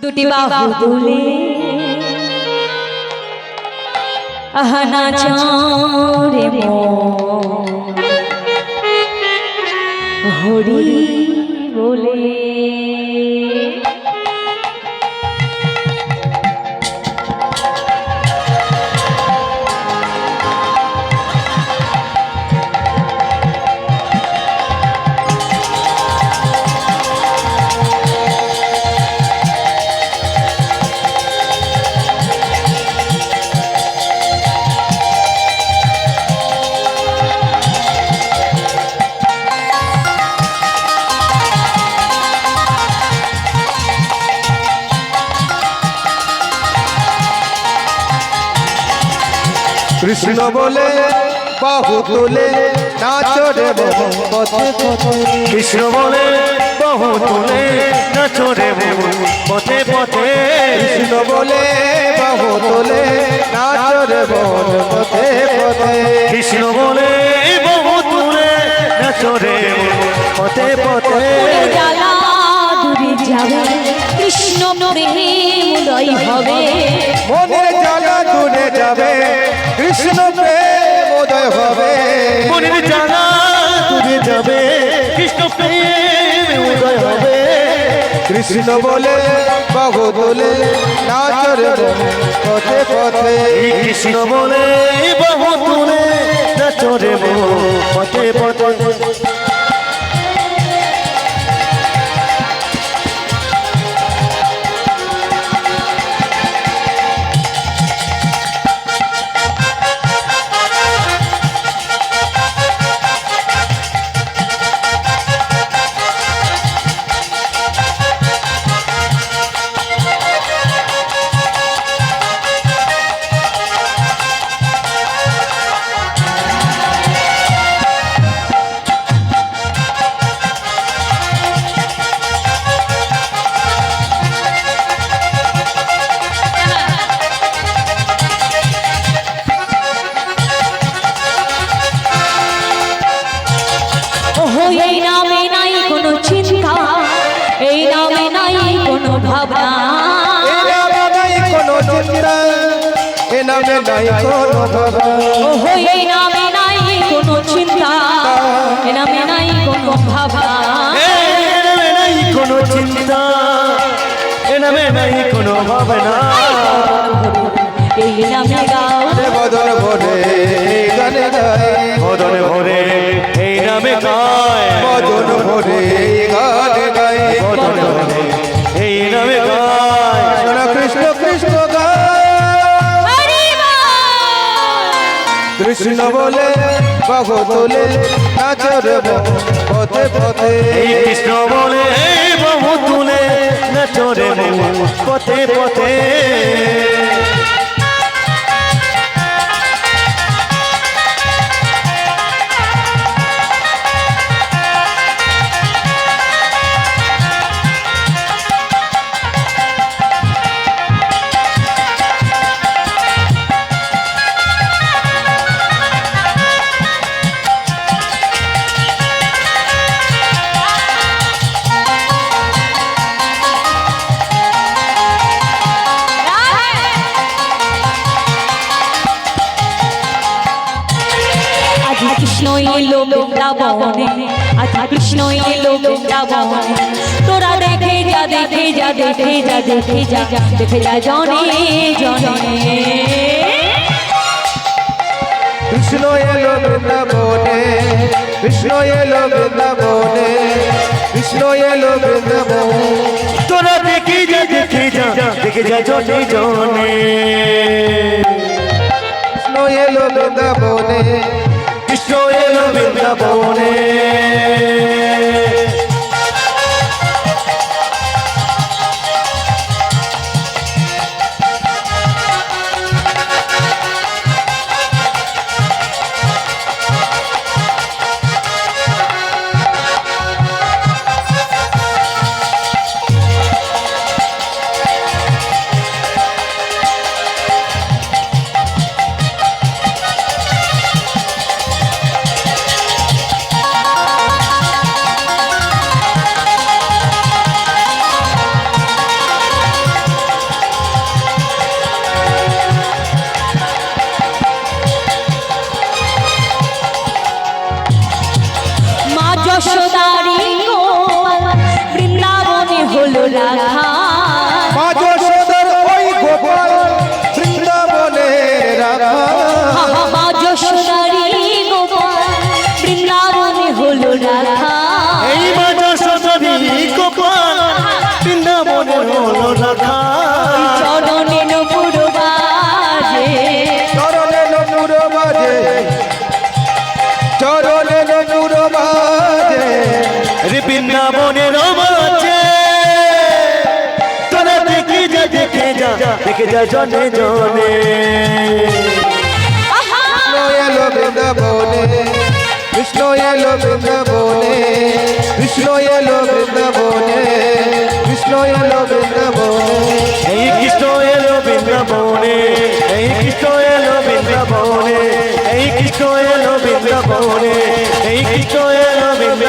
দুটি বাহু তুলে আহানা চরে হরি বলে কৃষ্ণ বলে বাহু তুলে নাচো রে পথে পথে কৃষ্ণ বলে বাহু তুলে নাচো রে পথে পথে কৃষ্ণ বলে বাহু তুলে নাচো রে পথে পথে কৃষ্ণ বলে বাহু তুলে নাচো রে পথে পথে জ্বালা দূরে যাবে কৃষ্ণ প্রেম উদয় হবে মনের জ্বালা দূরে যাবে কৃষ্ণ প্রেম উদয় হবে মনের জ্বালা দূরে যাবে কৃষ্ণ প্রেম উদয় হবে কৃষ্ণ বলে বাহু তুলে নাচো রে পথে পথে কৃষ্ণ বলে বাহু তুলে নাচো রে পথে পথে এই নামে নাই কোনো চিন্তা এই নামে নাই কোনো ভাবনা এই নামে নাই কোনো চিন্তা এই নামে নাই কোনো ভাবনা এই নামে নাই কোনো চিন্তা এই নামে নাই কোনো ভাবনা এ নামে নাই কোনো চিন্তা এ নামে নাই কোনো ভাবনা এই নামে গাও বদন ভরে গানে গায় বদন ভরে এই নামে গায় বদন ভরে গানে গায় বদন ভরে এই নামে গায় সোনা কৃষ্ণ কৃষ্ণ গায় কৃষ্ণ বলে বাহু তোলে নাচো রে পথে পথে এই কৃষ্ণ বলে বহু তুলে নাচো রে পথে পথে কৃষ্ণ এলো বৃন্দাবনে আজ কৃষ্ণ এলো বৃন্দাবনে তোরা দেখে যা দেখে যা দেখে যা দেখে যা দেখে যা জনে জনে কৃষ্ণ এলো বৃন্দাবনে কৃষ্ণ এলো বৃন্দাবনে কৃষ্ণ এলো বৃন্দাবনে তোরা দেখে যা দেখে যা দেখে যা জনে জনে কৃষ্ণ এলো বৃন্দাবনে কৃষ্ণ এলো বৃন্দাবনে দেখে যা জনে জনে কৃষ্ণ এলো বৃন্দাবনে কৃষ্ণ এলো বৃন্দাবনে কৃষ্ণ এলো বৃন্দাবনে কৃষ্ণ এলো বৃন্দাবনে এই কৃষ্ণ এলো বৃন্দাবনে এই কৃষ্ণ এলো বৃন্দাবনে এই কৃষ্ণ এলো বৃন্দাবনে এই কৃষ্ণ এলো বৃন্দাবনে